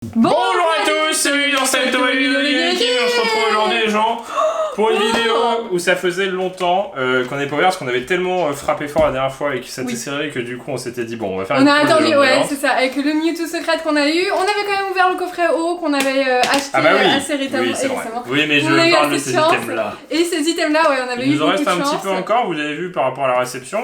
Bonjour à tous, bienvenue dans cette nouvelle vidéo de Geeky. On se retrouve aujourd'hui les gens pour une vidéo où ça faisait longtemps qu'on n'avait pas ouvert parce qu'on avait tellement frappé fort la dernière fois et que ça était serré que du coup on s'était dit bon on va faire on une a pause. attendu, ouais c'est ça, avec le Mewtwo secret qu'on a eu, on avait quand même ouvert le coffret haut qu'on avait acheté assez récemment. Oui mais je parle de ces items là. Et ces items là, ouais on avait eu beaucoup de chance. Il nous en reste un petit peu encore, encore, vous avez vu par rapport à la réception,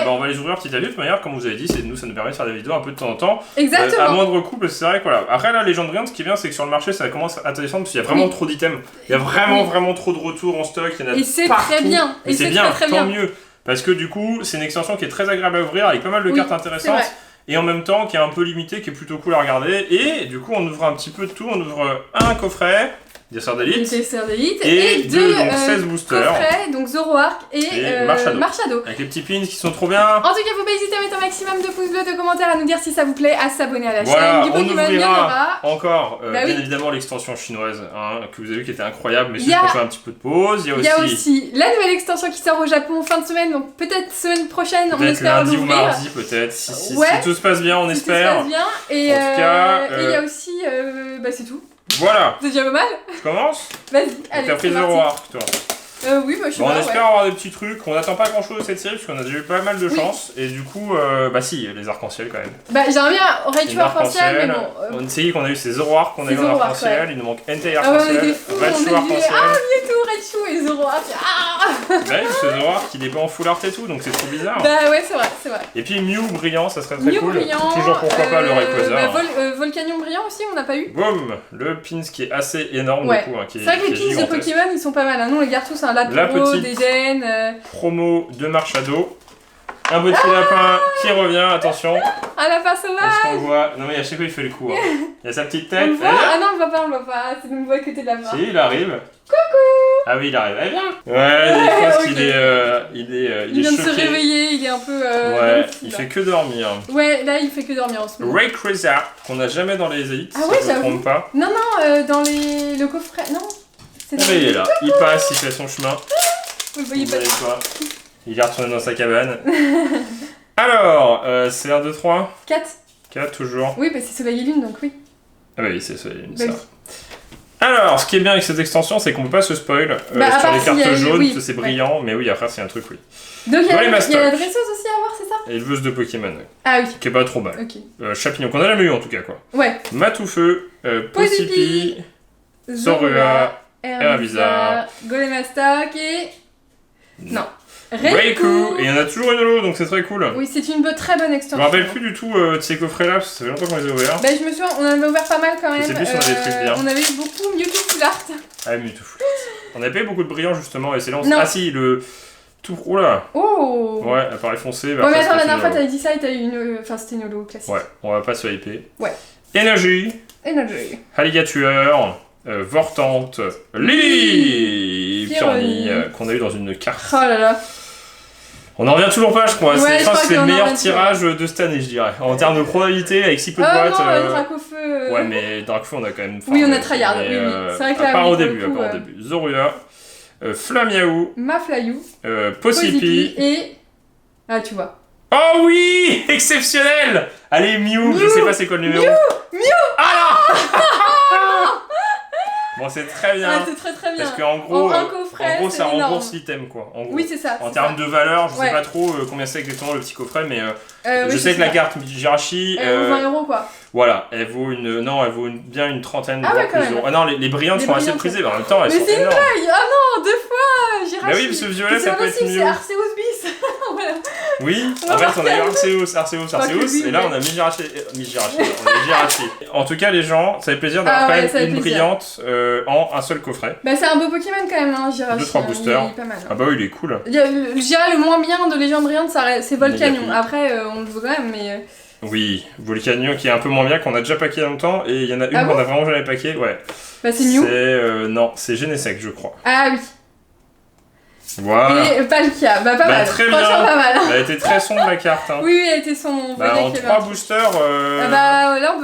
on va les ouvrir petit à petit de toute manière comme vous avez dit, ça nous permet de faire des vidéos un peu de temps en temps. Exactement. À moindre coût parce que c'est vrai que voilà. Après là les gens de rien, ce qui est bien c'est que sur le marché ça commence à descendre parce qu'il y a vraiment trop d'items. Il y a vraiment trop de retours en stock, il y en a et c'est très bien. Et c'est bien, tant mieux. Parce que du coup, c'est une extension qui est très agréable à ouvrir avec pas mal de cartes intéressantes. Et en même temps, qui est un peu limitée, qui est plutôt cool à regarder. Et du coup, on ouvre un petit peu de tout. On ouvre un coffret, des sorts d'élite. Et deux 16 boosters. Coffrets, donc Zoroark et Marshado. Avec les petits pins qui sont trop bien. En tout cas, faut pas hésiter à mettre un maximum de pouces bleus, de commentaires, à nous dire si ça vous plaît, à s'abonner à la chaîne. Du on ouvrira encore, bien évidemment, l'extension chinoise que vous avez vu qui était incroyable. Mais juste pour faire un petit peu de pause. Il y a aussi la nouvelle extension qui sort au Japon fin de semaine, donc peut-être semaine prochaine, on espère lundi ou mardi peut-être, si tout se passe bien, on espère. Tout se passe bien. Et en tout cas, il y a aussi, c'est tout. Voilà. C'est déjà pas mal. Je commence. Vas-y, allez. T'as pris Zoroark, toi. Oui, bah je sais pas. On espère avoir des petits trucs. On n'attend pas grand chose de cette série parce qu'on a déjà eu pas mal de chance. Et du coup, si, les arcs-en-ciel quand même. J'aimerais bien Raichu arc-en-ciel, mais bon. Une série qu'on a eu, c'est Zoroark qu'on a eu en arc-en-ciel. Il nous manque Entei arc-en-ciel. Raichu arc-en-ciel. Mewtwo, Raichu et Zoroark. Parce que Zoroark il est pas en full art et tout, donc c'est trop bizarre. Ouais, c'est vrai. Et puis Mew brillant, ça serait très cool. Brillant, toujours pourquoi pas le Rayquaza. Volcanion brillant aussi, on n'a pas eu. Boum, le pins qui est assez énorme du coup. C'est vrai que les pins de Pokémon ils sont pas mal. Nous on les garde tous, Lapuro, Deden. Promo de Marshado. Un petit lapin qui revient, attention. Un lapin sauvage. Parce qu'on voit. Non mais à chaque fois il fait le coup. Il a sa petite tête. Ah non, on le voit pas. C'est le nouveau côté de la main. Si, il arrive. Coucou. Ah oui, il arrive. Viens. Ouais, je pense qu'il est. Il vient de se réveiller, il est un peu. Il fait que dormir. Ouais, là il fait que dormir en ce moment. Rayquaza, qu'on a jamais dans les élites. Ah ouais, si je me trompe pas. Non, dans le coffret. Non. Il est là. Il passe, il fait son chemin. Vous le voyez pas. Il vient retourner dans sa cabane. Alors, c'est 1, 2, 3 4. 4 toujours. Oui, c'est Soleil et Lune, donc oui. Ah oui, c'est Soleil et Lune, ça. Alors, ce qui est bien avec cette extension, c'est qu'on peut pas se spoil sur les cartes jaunes, parce que c'est brillant, mais oui, après c'est un truc, oui. Donc il y a la dresseuse aussi à voir, c'est ça? Et éleveuse de Pokémon. Ah oui. Qui est pas trop mal. Champignon, qu'on a jamais eu en tout cas, quoi. Ouais. Matoufeu, Possipi, Zorua, Hervizar, Golemastoc et... Non. Raikou. Et il y en a toujours une lot, donc c'est très cool. Oui, c'est une très bonne extension. Je me rappelle plus du tout de ces coffrets là, parce que ça fait longtemps qu'on les a ouverts. Je me souviens, on en avait ouvert pas mal quand même. Je sais plus si on avait des trucs bien. On avait eu beaucoup Mewtwo Full Art. Ah, Mewtwo Full Art. On avait pas eu beaucoup de brillants justement, et c'est là on Ah si, le... Tout... Oula. Oh. Ouais, appareil foncé. Ouais, mais attends, la dernière fois t'avais dit ça et t'as eu une... Enfin, c'était une holo classique. Ouais, on va pas se hyper. Ouais. Énergie. Alligator. Vortante. Lily. Pyrrhony, qu'on a eu dans une carte. Oh là là. On en revient toujours pas, je crois. Ouais, je pense que c'est le meilleur tirage de cette année, je dirais. En termes de probabilité, avec si peu de boîtes. Non, Dracofeu. Ouais, mais Dracofeu, on a quand même. Oui, on a tryhard. Oui. C'est vrai que là. À part au début. Zorua, Flamiaou, Maflayou, Possipi et. Ah, tu vois. Oh oui, exceptionnel. Allez, Mew, je sais pas c'est quoi le numéro. Mew. Ah bon, c'est très bien. Ouais, c'est très bien. Parce qu'en gros, coffret, ça rembourse l'item, quoi. En gros. Oui, c'est ça. En termes de valeur, je sais pas trop combien c'est exactement le petit coffret, mais je sais que la carte Jirachi. Elle vaut 20 €, quoi. Voilà, elle vaut bien une trentaine voire plus d'euros. Ah non, les brillantes sont assez prisées, mais en même temps, elles sont énormes. Mais c'est une blague. Ah non, 2 fois Jirachi. Bah oui, parce que violet, ça peut être mieux. C'est Arceus bis. Voilà. Oui, en fait, on a eu Arceus, et là, on a Mijirachi. En tout cas, les gens, ça fait plaisir d'avoir quand même une brillante en un seul coffret. Bah, c'est un beau Pokémon quand même, hein, Jirachi. 2-3 boosters. Il est pas mal. Ah bah oui, il est cool. Je dirais le moins bien de Légende Brillante, c'est Volcanion. Après, on le veut quand même, mais. Oui, Volcanion qui est un peu moins bien, qu'on a déjà packé il y a longtemps, et il y en a une qu'on a vraiment jamais packé, ouais. Bah, c'est Mew. Non, c'est Genesect, je crois. Ah oui. Voilà. Et Palkia, pas mal. Très bien. Pas mal. Elle a été très sombre la carte. Hein. Oui, elle était sombre. En 3 boosters. Là,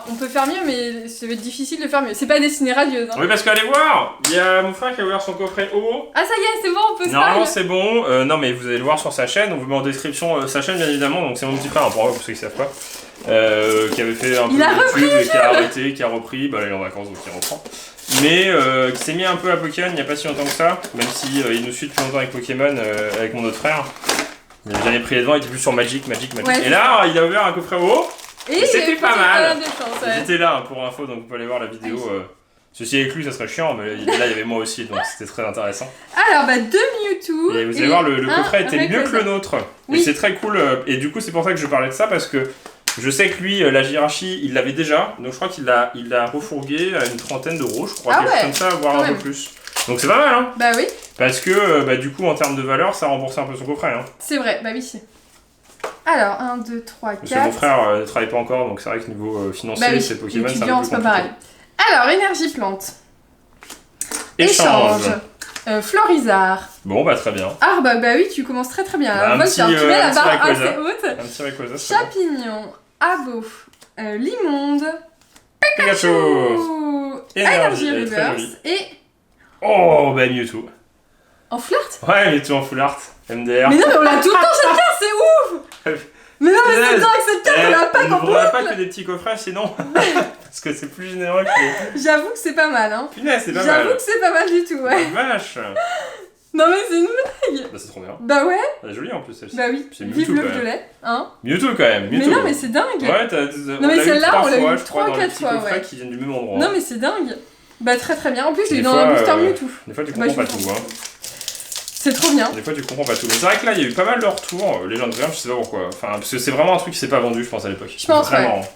on peut faire mieux, mais ça va être difficile de faire mieux. C'est pas dessiné radieuse. Hein. Oui, parce qu'allez voir, il y a mon frère qui a ouvert son coffret haut. Ah, ça y est, c'est bon, on peut se Normalement, c'est bon. Non, mais vous allez le voir sur sa chaîne. On vous met en description sa chaîne, bien évidemment. Donc, c'est mon petit frère, pour ceux qui savent pas. qui avait fait un peu de YouTube et qui a arrêté, qui a repris, bah il est en vacances donc il reprend. Mais qui s'est mis un peu à Pokémon il n'y a pas si longtemps que ça, même si il nous suit depuis longtemps avec Pokémon, avec mon autre frère. Il avait jamais pris les devants, il était plus sur Magic. Ouais. Et là, il a ouvert un coffret haut, et c'était pas mal. J'étais là pour info, donc vous pouvez aller voir la vidéo. Ceci avec lui, ça serait chiant, mais là il y avait moi aussi, donc c'était très intéressant. Alors, bah, 2 Mewtwo. Et vous allez voir, le coffret était mieux que le nôtre. Oui. Et c'est très cool. Et du coup, c'est pour ça que je parlais de ça, parce que je sais que lui, la hiérarchie, il l'avait déjà. Donc je crois qu'il l'a refourgué à une 30aine d'euros, je crois, quelque chose comme ça, voire un peu plus. Donc c'est pas mal, hein. Bah oui. Parce que du coup, en termes de valeur, ça remboursait un peu son coffret. Hein. C'est vrai, bah oui. Alors, 1, 2, 3, 4. Parce que mon frère ne travaille pas encore, donc c'est vrai que niveau financier, c'est Pokémon, c'est un peu plus compliqué. Pas pareil. Alors, énergie plante. Échange. Florizard. Bon, bah très bien. Ah, bah oui, tu commences très bien. Un petit Rayquaza assez haute. Un petit Rayquaza. Champignon. Abo. Limonde. Pikachu. Énergie reverse. Et. Oh, bah Mewtwo. En flirt? Ouais, Mewtwo en full art. MDR. Mais non, mais on l'a tout le temps cette carte, c'est ouf! Mais non, mais c'est dingue, cette carte, on l'a pas quand on n'ouvrait pas que des petits coffrets, sinon. Parce que c'est plus généreux que les... J'avoue que c'est pas mal, hein. Punaise, c'est pas mal. J'avoue que c'est pas mal du tout, ouais. Vache. Non, mais c'est une blague. Bah, c'est trop bien. Bah ouais. Elle est jolie en plus, celle-ci. Bah oui. C'est Vive le violet, hein. Mewtwo quand même. Mais non, mais c'est dingue. Ouais, non, mais celle-là, on l'a eu 3-4 fois, ouais. Qui viennent du même endroit. Non, mais c'est dingue. Bah, très bien. En plus, je l'ai eu dans un booster Mewtwo. Des fois, tu comprends pas tout, hein. C'est trop bien. Des fois tu comprends pas tout. Mais c'est vrai que là il y a eu pas mal de retours, les gens de je sais pas pourquoi. Enfin, parce que c'est vraiment un truc qui s'est pas vendu, je pense, à l'époque. Je pense, vraiment. Ouais.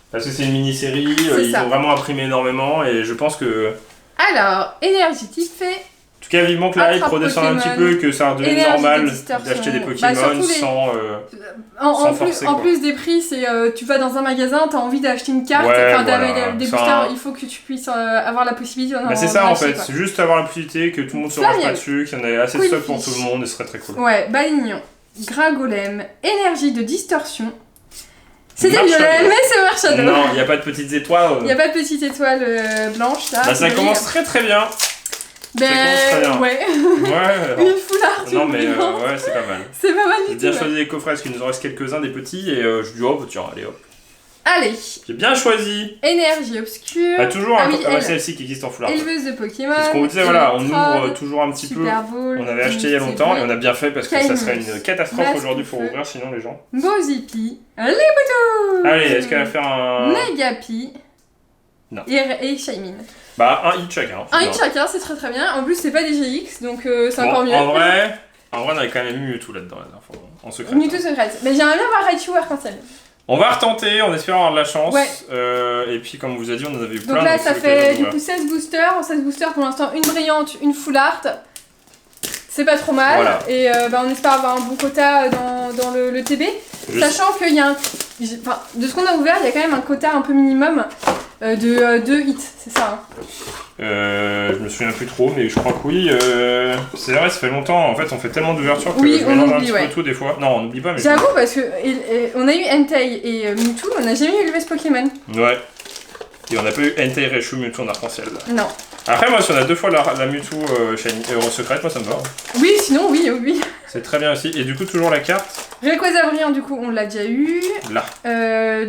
Parce que c'est une mini-série, ils ont vraiment imprimé énormément et je pense que. Alors, énergie type fait. En tout cas, vivement que la hype redescende un petit peu, que ça redevienne normal d'acheter des Pokémon sans. En plus des prix, c'est tu vas dans un magasin, t'as envie d'acheter une carte, enfin des boosters, il faut que tu puisses avoir la possibilité. C'est ça en fait, c'est juste avoir la possibilité que tout le monde se rush pas dessus, qu'il y en ait assez de stock pour tout le monde et ce serait très cool. Ouais, Balignon, Gringolem, énergie de distorsion. C'était violet, mais c'est Marshmallow. Non, il n'y a pas de petites étoiles. Il n'y a pas de petites étoiles blanches là. Bah ça commence très bien. Ben ouais. Une foulard. Non mais ouais, c'est pas mal. C'est pas mal du tout. J'ai bien choisi les coffrets parce qu'il nous en reste quelques-uns des petits et je dis hop, tiens, allez hop. Allez. J'ai bien choisi. Énergie obscure. Bah toujours celle-ci qui existe en foulard. Éleveuse de Pokémon. C'est ce qu'on vous disait, voilà, on ouvre toujours un petit peu. Bowl, on avait acheté il y a longtemps et on a bien fait parce que ça serait une catastrophe aujourd'hui pour ouvrir sinon les gens. Bozipi. Les boutons. Allez, est-ce qu'elle va faire un. Negapi. Non. Et Shaymin. Bah un hit chacun. Un hit chacun, c'est très bien. En plus, c'est pas des GX, donc c'est encore mieux. En vrai, on avait quand même mis Mewtwo là-dedans, en secret. Mewtwo secrète. Mais j'aimerais bien voir Raichu arc-en-ciel. On va retenter, on espère avoir de la chance. Ouais. Et puis, comme on vous a dit, on en avait eu plein. Donc là, ça fait du coup 16 boosters. 16 boosters pour l'instant, une brillante, une full art. C'est pas trop mal. Voilà. Et on espère avoir un bon quota dans le TB. Sachant qu'il y a enfin, de ce qu'on a ouvert, il y a quand même un quota un peu minimum de 2 hits, c'est ça hein. Je me souviens plus trop, mais je crois que oui. C'est vrai, ça fait longtemps. En fait, on fait tellement d'ouvertures que oui, je mélange un petit peu tout des fois. Non, on n'oublie pas. Mais j'avoue, parce que on a eu Entei et Mewtwo, on n'a jamais eu le Vest Pokémon. Ouais. Et on n'a pas eu Entei, Raichu, Mewtwo en arc-en-ciel. Non. Après, moi, si on a 2 fois la Mewtwo secrète, moi ça me va. Oui, sinon, oui. C'est très bien aussi. Et du coup, toujours la carte. Rayquaza brillant, du coup, on l'a déjà eu. Là.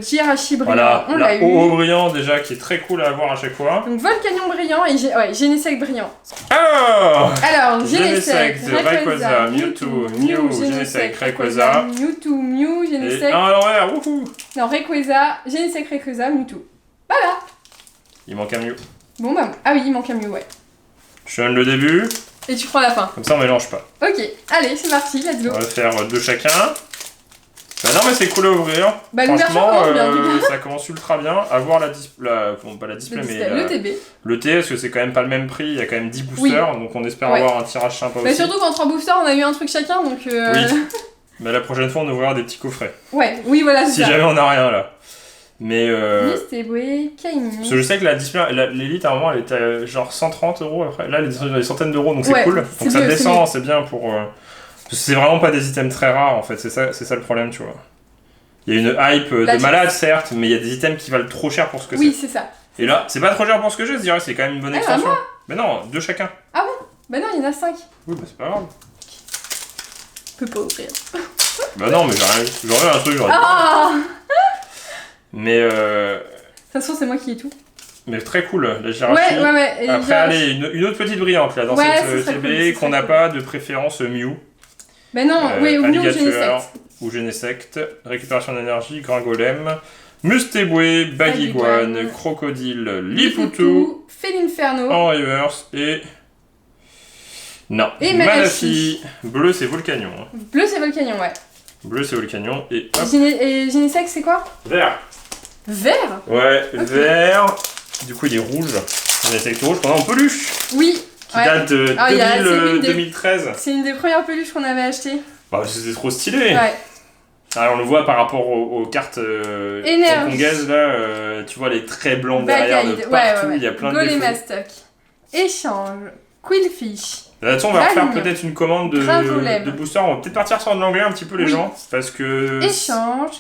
Jirachi brillant, voilà, on l'a eu. OO brillant, déjà, qui est très cool à avoir à chaque fois. Donc, Volcanion brillant et Genesect brillant. Alors Genesect, Rayquaza, Mewtwo, Mew, Genesect, Rayquaza. Mewtwo, Mew, Genesect. Ah, l'envers, wouhou. Non, Rayquaza, Genesect, Rayquaza, Mewtwo. Voilà. Il manque un Mew. Bon, bah, ah oui, il manque un Mew, ouais. Je donne le début. Et tu prends la fin. Comme ça, on mélange pas. Ok, allez, c'est parti, let's go. On va faire 2 chacun. Bah non, mais c'est cool à ouvrir. Bah, franchement, ça commence ultra bien. À voir pas la display, mais le TB. Le T, parce que c'est quand même pas le même prix. Il y a quand même 10 boosters, donc on espère avoir un tirage sympa aussi. Mais surtout qu'en 3 boosters, on a eu un truc chacun, donc. Oui. Mais la prochaine fois, on ouvrira des petits coffrets. Ouais, oui, voilà, c'est ça. Si jamais on a rien là. Mais Mistéboué, Kaimi. Parce que je sais que la display, l'élite à un moment elle était genre 130 € après. Là elle est des centaines d'euros donc c'est cool. Donc ça descend, c'est bien pour. Parce que c'est vraiment pas des items très rares en fait, c'est ça le problème, tu vois. Il y a une hype de malade certes, mais il y a des items qui valent trop cher pour ce que c'est. Oui, c'est ça. Et là, c'est pas trop cher pour ce que j'ai, je dirais, c'est quand même une bonne extension. Mais non, 2 chacun. Ah bon? Bah non, il y en a 5. Oui, bah c'est pas grave. Je peux pas ouvrir. Bah non, mais j'aurais un truc, j'aurais. Mais De toute façon, c'est moi qui ai tout. mais très cool, la Jirachi. Ouais. Et Après, allez, une autre petite brillante là dans cette TB qu'on n'a pas de préférence Mew. Mais non, oui, ou Mew ou Alligator ou Genesect. Récupération d'énergie, Gringolem, Mustéboué, Baguiguane, Crocodile, Liputu, Félinferno, en reverse et. Non, et Manaphy. Bleu, c'est Volcanion. Hein. Bleu, c'est Volcanion, ouais. Bleu, c'est Volcanion et. Hop. Et Genesect, c'est quoi? Vert. Vert? Ouais, okay. Vert. Du coup, il est rouge. Genesect rouge pendant en peluche. Oui. Qui date de 2013. C'est une des premières peluches qu'on avait achetées. Bah, c'était trop stylé. Ouais. Alors, on le voit par rapport aux cartes hongkongaises, là. Tu vois les traits blancs derrière de partout. Il y a plein de défauts. Golemastoc. Échange. Quillfish. Là-dessus, on va refaire peut-être une commande de booster. On va peut-être partir sur de l'anglais un petit peu, les gens. Parce que. Échange.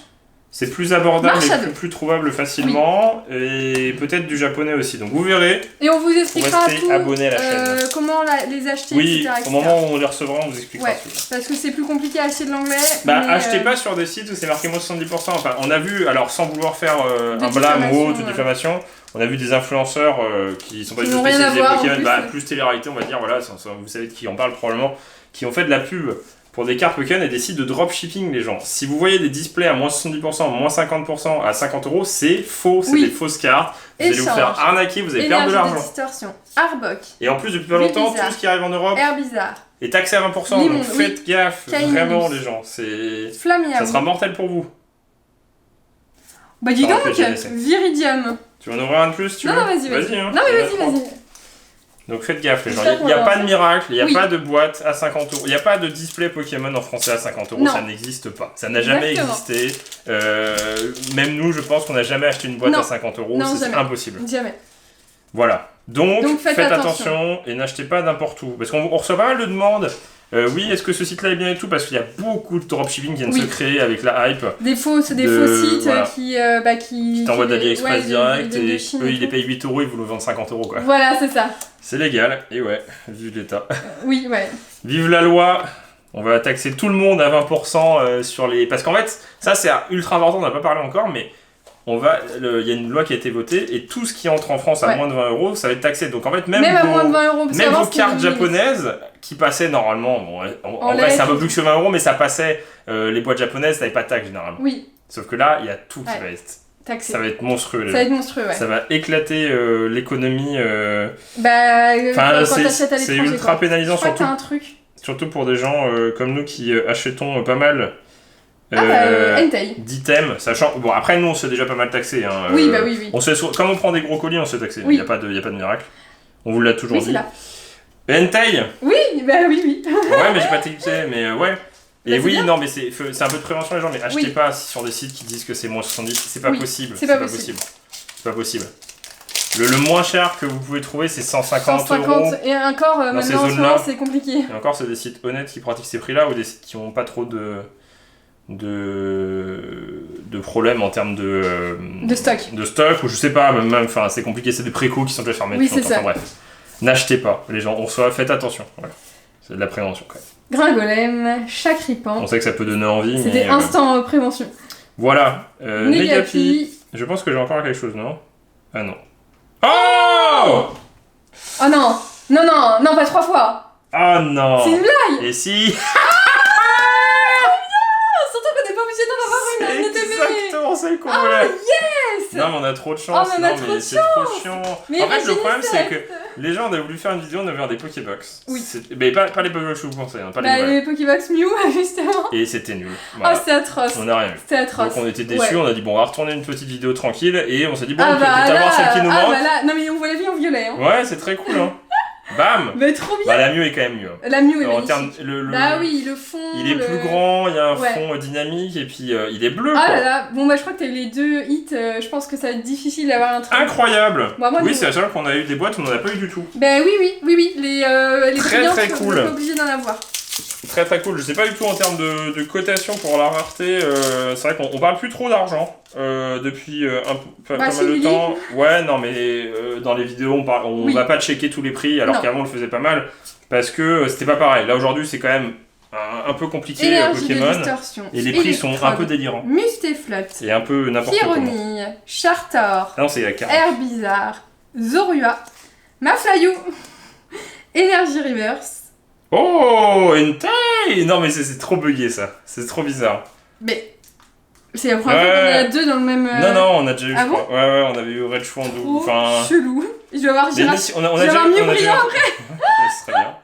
C'est plus abordable et plus trouvable facilement. Et peut-être du japonais aussi. Donc vous verrez. Et on vous expliquera tout, abonné à la chaîne. comment les acheter, oui, etc. Au moment où on les recevra, on vous expliquera tout. Parce que c'est plus compliqué à acheter de l'anglais. Bah, achetez pas sur des sites où c'est marqué moins 70%. Enfin, on a vu, alors sans vouloir faire un blâme ou autre, diffamation, on a vu des influenceurs qui sont pas du tout spécialisés Pokémon, plus télé-réalité, on va dire, voilà, vous savez de qui on parle probablement, qui ont fait de la pub pour des cartes Pokémon et des sites de dropshipping, les gens. Si vous voyez des displays à moins 70%, moins 50%, à 50€, c'est faux, c'est des fausses cartes. Vous allez vous faire arnaquer, vous allez perdre de l'argent. Distorsion. Arbok. Et en plus, depuis pas longtemps, tout ce qui arrive en Europe est taxé à 20%, donc faites gaffe, vraiment, les gens. Ça sera mortel pour vous. Bah dis donc, Viridium. Tu vas en ouvrir un de plus, tu veux? Non, vas-y. Hein. Non, mais vas-y. Donc faites gaffe, les gens. Il n'y a pas de miracle, il n'y a pas de boîte à 50€. Il n'y a pas de display Pokémon en français à 50€, ça n'existe pas. Ça n'a jamais existé. Même nous, je pense qu'on n'a jamais acheté une boîte à 50€, c'est impossible. Jamais. Voilà. Donc faites attention et n'achetez pas n'importe où. Parce qu'on reçoit pas mal de demandes. Oui, est-ce que ce site-là est bien et tout? Parce qu'il y a beaucoup de dropshipping qui viennent se créer avec la hype. Des faux sites voilà. qui t'envoient d'AliExpress direct et eux ils les payent 8€, ils vous le vendent 50€, quoi. Voilà, c'est ça. C'est légal, et ouais, vive l'État. Oui. Vive la loi. On va taxer tout le monde à 20% sur les. Parce qu'en fait, ça c'est ultra important, on n'a pas parlé encore, mais. Il y a une loi qui a été votée et tout ce qui entre en France à moins de 20€, ça va être taxé. Donc en fait, même à moins de 20€, même vos cartes japonaises qui passaient normalement, en vrai c'est un peu plus que 20€, mais ça passait, les boîtes japonaises, ça n'avait pas de taxe généralement. Oui. Sauf que là, il y a tout qui va être taxé. Ça va être monstrueux. Ça va éclater l'économie. C'est ultra pénalisant, surtout pour des gens comme nous qui achetons pas mal. D'items, sachant. Bon, après, nous, on s'est déjà pas mal taxé. Hein, oui. Comme on prend des gros colis, on se fait taxer. Il n'y a pas de miracle. On vous l'a toujours dit. Hentai. Oui. Ouais, mais j'ai pas tilté, mais ouais. Et oui, non, mais c'est un peu de prévention, les gens, mais achetez pas sur des sites qui disent que c'est moins 70. C'est pas possible. C'est pas possible. Le moins cher que vous pouvez trouver, c'est 150€. Et encore, maintenant, en ce moment, c'est compliqué. Et encore, c'est des sites honnêtes qui pratiquent ces prix-là ou des sites qui n'ont pas trop de problèmes en termes de stock ou je sais pas, même enfin c'est compliqué, c'est des précos qui sont déjà fermés depuis longtemps. Enfin, bref, n'achetez pas, les gens, faites attention, voilà. C'est de la prévention quand même. Gringolem, Chacripan. On sait que ça peut donner envie. C'était instant prévention. Voilà. Negapi. Je pense que j'ai encore quelque chose, non? Ah non. Oh non, pas 3 fois. Oh non. C'est une blague. Et si. C'est exactement celle qu'on voulait. Yes. Non, mais on a trop de chance. C'est trop chiant. Mais en fait, le problème, c'est que les gens, on a voulu faire une vidéo, on a vu des Pokébox. Oui. Mais pas les Pokébox que vous pensez. Hein, pas les Pokébox Mew, justement. Et c'était nul. Voilà. Oh, c'est atroce. On a rien vu. C'était atroce. Donc on était déçus, on a dit, bon, on va retourner une petite vidéo tranquille. Et on s'est dit, bon, on peut avoir celle qui nous manque. Non, mais on voit la vie en violet. Hein. Ouais, c'est très cool. Hein. Bam! Mais trop bien! La Mew est quand même mieux. La Mew est magnifique. Oui, le fond. Il est plus grand, il y a un fond dynamique et puis il est bleu. Ah là là, bon bah je crois que t'as eu les 2 hits, je pense que ça va être difficile d'avoir un truc. Incroyable! Oui, c'est la seule qu'on a eu des boîtes où on n'en a pas eu du tout. Ben oui, les très cool. On est pas obligé d'en avoir. Très cool, je sais pas du tout en termes de cotation pour la rareté, c'est vrai qu'on parle plus trop d'argent depuis pas mal de temps. Ouais, non mais dans les vidéos on va pas checker tous les prix alors qu'avant on le faisait pas mal parce que c'était pas pareil. Là aujourd'hui c'est quand même un peu compliqué Énergie de Pokémon. distorsion. Et les prix sont un peu délirants. Mustéflot. Et un peu n'importe comment. Pyronille. Chartor. Ah non, c'est la carte. Herbizarre. Zorua. Maflayou. Energy Reverse. Oh, Entei! Non, mais c'est trop bugué ça. C'est trop bizarre. Mais c'est la première fois qu'on en a deux dans le même. Non, on a déjà eu. Ah bon ouais, on avait eu Red Chouandou. Enfin. Chelou. Je vais avoir Girachi. On a je vais avoir Mew brillant après. Ce serait bien.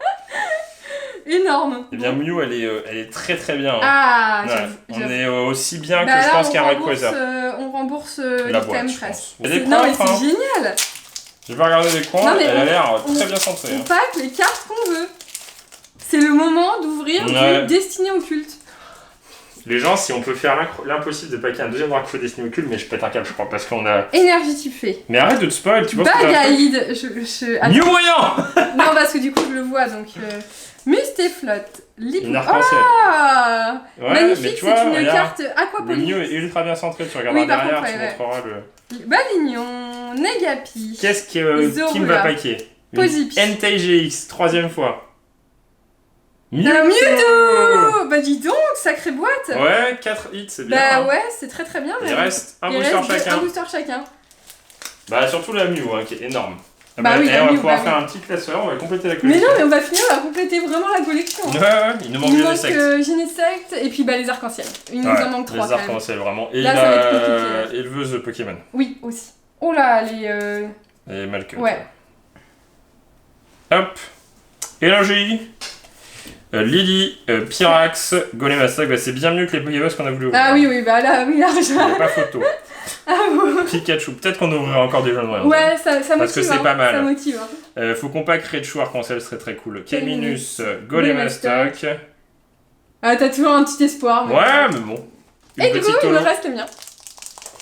Énorme. Eh bien, Mew, elle est très très bien. Ah, ouais. On est aussi bien que bah je pense qu'un Rayquaza. On rembourse la les boîte, thèmes je presque. pense. Non, mais c'est génial. Je vais regarder l'écran, elle a l'air très bien centrée. On pack les cartes qu'on veut. C'est le moment d'ouvrir du Destiné Occulte. Les gens, si on peut faire l'impossible de packer un deuxième Rayquaza Destiné Occulte, mais je pète un câble, je crois, parce qu'on a. Énergie type fée. Mais arrête de te spoil, tu vois. Bagaïd. Mew brillant. Non, parce que du coup, je le vois donc. Mustéflot. Une arc-en-ciel. Ah ouais, magnifique, c'est une carte aquapolis. Le Mew est ultra bien centré, tu regarderas derrière, tu montreras le. Balignon, Negapi. Qu'est-ce qui me va packer? Posipi. Entei GX, troisième fois. Mewtwo. Bah dis donc, sacrée boîte. Ouais, 4 hits, c'est bien. Bah ouais, c'est très très bien. Il reste un booster chacun. Bah surtout la Mew, qui est énorme. Bah oui, on va pouvoir faire un petit classeur, on va compléter la collection. Mais non, mais on va finir, on va compléter vraiment la collection. Ouais, il nous manque Genesect et puis bah, les arcs-en-ciel. Il nous en manque 3. Les arcs-en-ciel, vraiment. Et là, ça va être compliqué. Éleveuse Pokémon. Oui, aussi. Oh là, les Malcut. Ouais. Hop. Énergie. Lily, Pyrax, Golemastoc, bah c'est bien mieux que les Pokéboss qu'on a voulu ouvrir. Ah oui, bah là, oui, large. Il n'y a pas photo. Ah bon. Pikachu, peut-être qu'on ouvrira encore des jeunes moyens. Ouais, ça motive. Parce que c'est pas mal. Ça motive. Faut qu'on pack Raichu arc-en-ciel, ce serait très cool. Kelminus, Golemastoc. Ah, t'as toujours un petit espoir. Ouais, mais bon. Et du coup, il me reste le mien.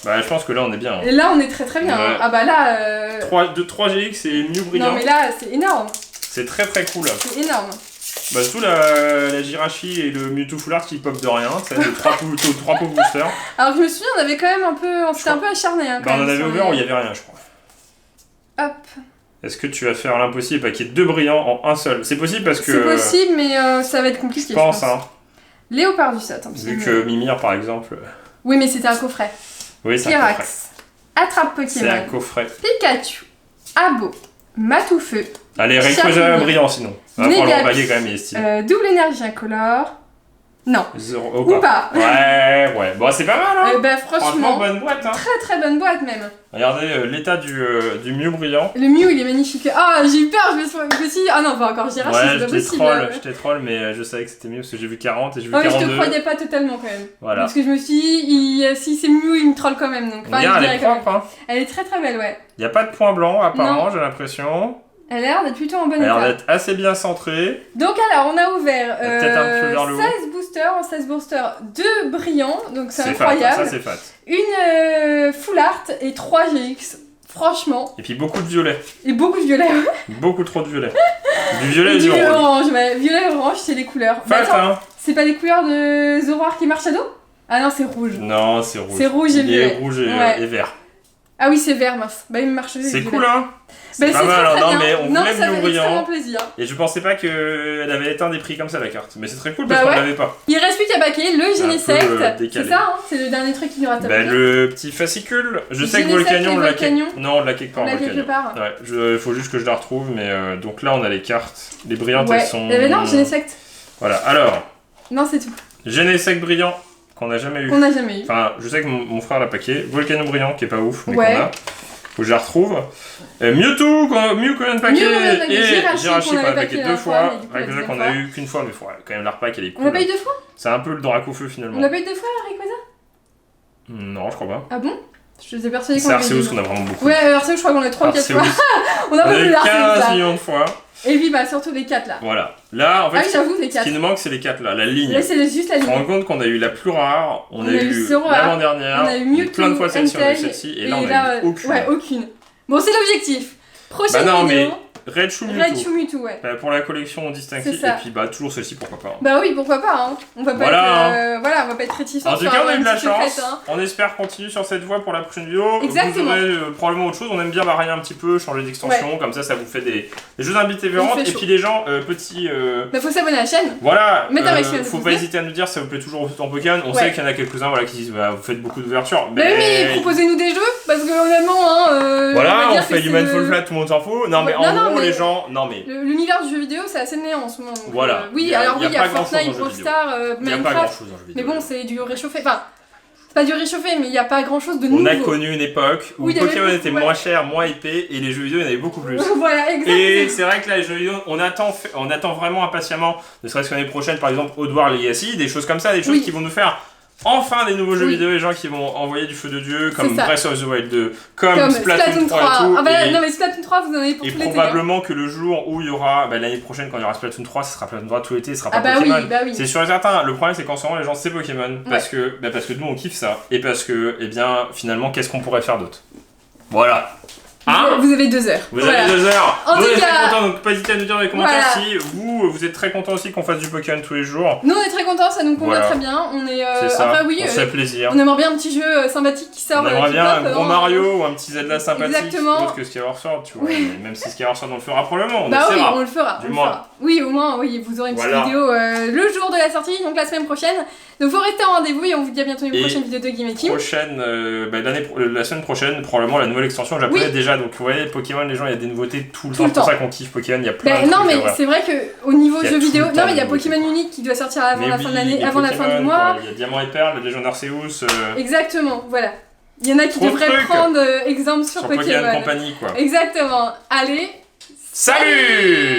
Bah, je pense que là, on est bien. Et là, on est très très bien. Ouais. Ah bah là. 3 GX et Mew brillant. Non, mais là, c'est énorme. C'est très très cool. C'est énorme. Bah, surtout la Jirachi et le Mewtwo Full Art qui pop de rien. C'est les 3 pots boosters. Alors, je me souviens, on avait quand même un peu. On s'était un peu acharné. Hein, bah, on en avait ouvert où il y avait rien, je crois. Hop. Est-ce que tu vas faire l'impossible et paquer 2 brillants en un seul? C'est possible parce que. C'est possible, mais ça va être compliqué. Je pense, hein. Léopard du Sat. Vu que Mimir, par exemple. Oui, mais c'était un coffret. Oui, c'est un coffret. Pyrax. Attrape Pokémon. C'est un coffret. Pikachu. Abo. Matoufeu. Allez, Rayquaza brillant sinon. On va prendre le rembailler quand même, il est stylé. Double énergie incolore. Non. Ou pas. Ouais. Bon, c'est pas mal, hein. Bah, franchement, bonne boîte, hein. Très très bonne boîte, même. Regardez l'état du Mew brillant. Le Mew, il est magnifique. Ah, j'ai eu peur, je me suis dit, ah non, pas encore Jirachi, c'est pas possible. Je t'ai troll, mais je savais que c'était mieux parce que j'ai vu 40 et j'ai vu 42. Je te croyais pas totalement quand même. Voilà. Parce que je me suis dit, si c'est Mew, il me troll quand même. Donc, regarde, elle est propre, hein. Elle est très très belle, ouais. Il y a pas de point blanc, apparemment, j'ai l'impression. Elle a l'air d'être plutôt en bonne état. Elle a l'air d'être assez bien centrée. Donc alors, on a ouvert peut-être un peu vers le haut. 16 boosters, 2 brillants, donc c'est incroyable. Fat, ça c'est fat. Une Full Art et 3 GX. Franchement. Et puis beaucoup de violet. Et beaucoup de violet. Beaucoup trop de violet. Du violet et du orange. Ouais. Violet et orange, c'est les couleurs. Fat, hein. C'est pas les couleurs de Zoroark qui marche Shadow? Ah non, c'est rouge. Non, c'est rouge. C'est rouge et violet. Rouge et vert. Ah oui, c'est vert, mince. Bah, il me marche. C'est cool, hein. C'est pas mal, très, non, mais on voulait ça Mew brillant. Plaisir. Et je pensais pas qu'elle avait éteint des prix comme ça la carte. Mais c'est très cool parce qu'on l'avait pas. Il reste plus qu'à baquer le Genesect. C'est ça, hein, c'est le dernier truc qui nous rate à paquer. Le petit fascicule. Je sais que Volcanion, on l'a Non, on l'a quelque part. quelque part. Ouais, faut juste que je la retrouve. Mais donc là, on a les cartes. Les brillantes, elles sont. Mais non, Genesect. Voilà, alors. Non, c'est tout. Genesect brillant qu'on a jamais eu. Enfin, je sais que mon frère l'a paqué. Volcanion brillant qui est pas ouf, mais qu'on a. Faut que je la retrouve. Mewtwo qu'on vient de paquer. Et Jirachi qu'on a paqué 2 fois. Rayquaza qu'on a eu qu'une fois, mais il faut quand même la repack, elle est cool. On l'a pas eu 2 fois? C'est un peu le Dracofeu finalement. On l'a pas eu 2 fois, Rayquaza? Non, je crois pas. Ah bon? Je les ai persuadés qu'on c'est Arceus qu'on a vraiment beaucoup. Ouais, Arceus, je crois qu'on a 3 ou 4 fois. On a eu 15 millions de fois. Et puis bah surtout les 4 là. Voilà. Là en fait, j'avoue, les 4. Ce qui nous manque c'est les 4 là, la ligne. Là c'est juste la ligne. On se rend compte qu'on a eu la plus rare, on a eu l'avant-dernière, on a eu Mewtwo, plein de fois celle-ci, on a eu celle-ci, et là on a eu aucune. Ouais, aucune. Bon, c'est l'objectif. Prochaine vidéo. Raichu Mewtwo, ouais. Pour la collection distinctive, et puis bah toujours celle-ci, pourquoi pas. Bah oui, pourquoi pas, hein. On va pas être, on va pas être réticents. En tout cas, on a eu de la chance. On espère continuer sur cette voie pour la prochaine vidéo. Exactement. Vous aurez probablement autre chose. On aime bien varier un petit peu, changer d'extension, comme ça vous fait des jeux différentes. Et puis les gens, Bah faut s'abonner à la chaîne. Voilà. Faut pas hésiter à nous dire si ça vous plaît toujours autant Pokémon. On sait qu'il y en a quelques-uns qui disent bah, vous faites beaucoup d'ouvertures. Mais proposez-nous des jeux, parce que honnêtement, voilà, on fait Human Fall Flat, tout le monde s'en fout. Non, mais en gros, les gens. Non, mais. L'univers du jeu vidéo, c'est assez néant en ce moment. Voilà. Oui, il y a Fortnite, Brawl Stars, Minecraft. Mais bon, c'est du réchauffé. Enfin, c'est pas du réchauffé, mais il n'y a pas grand chose de nouveau. On a connu une époque où Pokémon était moins cher, moins épais, et les jeux vidéo, il y en avait beaucoup plus. Voilà, exactement. Et c'est vrai que là, les jeux vidéo, on attend vraiment impatiemment, ne serait-ce qu'année prochaine, par exemple, Oddworld Legacy, des choses comme ça, des choses qui vont nous faire. Enfin des nouveaux jeux vidéo, les gens qui vont envoyer du feu de Dieu, comme Breath of the Wild 2, comme Splatoon 3 et tout. Ah bah non mais Splatoon 3 vous en avez pour tout l'été. Et probablement que le jour où il y aura, l'année prochaine quand il y aura Splatoon 3, ce sera Splatoon 3 tout l'été, ce sera pas Pokémon. Oui. C'est sûr et certain, le problème c'est qu'en ce moment les gens c'est Pokémon, parce que nous on kiffe ça, et parce que, finalement qu'est-ce qu'on pourrait faire d'autre. Voilà. Vous avez 2 heures. Vous avez 2 heures. En nous, tout on est cas, très contents, donc pas hésiter à nous dire dans les commentaires si vous êtes très contents aussi qu'on fasse du Pokémon tous les jours. Nous on est très contents, ça nous convient très bien. On est. C'est ça. Après, on se fait plaisir. On aimerait bien un petit jeu sympathique qui sort. On aimerait bien un gros Mario ou un petit Zelda sympathique. Exactement. Autre que Skyward Sword, tu vois. Même si Skyward Sword on le fera probablement. Oui, on le fera. Oui, au moins, vous aurez une petite vidéo le jour de la sortie, donc la semaine prochaine. Donc faut rester en rendez-vous et on vous dit à bientôt une prochaine vidéo de Game Team. La semaine prochaine, probablement la nouvelle extension japonaise déjà. Donc vous voyez, Pokémon, les gens, il y a des nouveautés tout le temps. C'est pour ça qu'on kiffe Pokémon, il y a plein de trucs. Non mais c'est vrai que au niveau jeux vidéo, non mais il y a Pokémon Unique qui doit sortir avant la fin de l'année, avant la fin du mois. Il y a Diamant et Perle, les Légendes Arceus. Exactement, voilà. Il y en a qui devraient prendre exemple sur Pokémon Company quoi. Exactement. Allez, salut.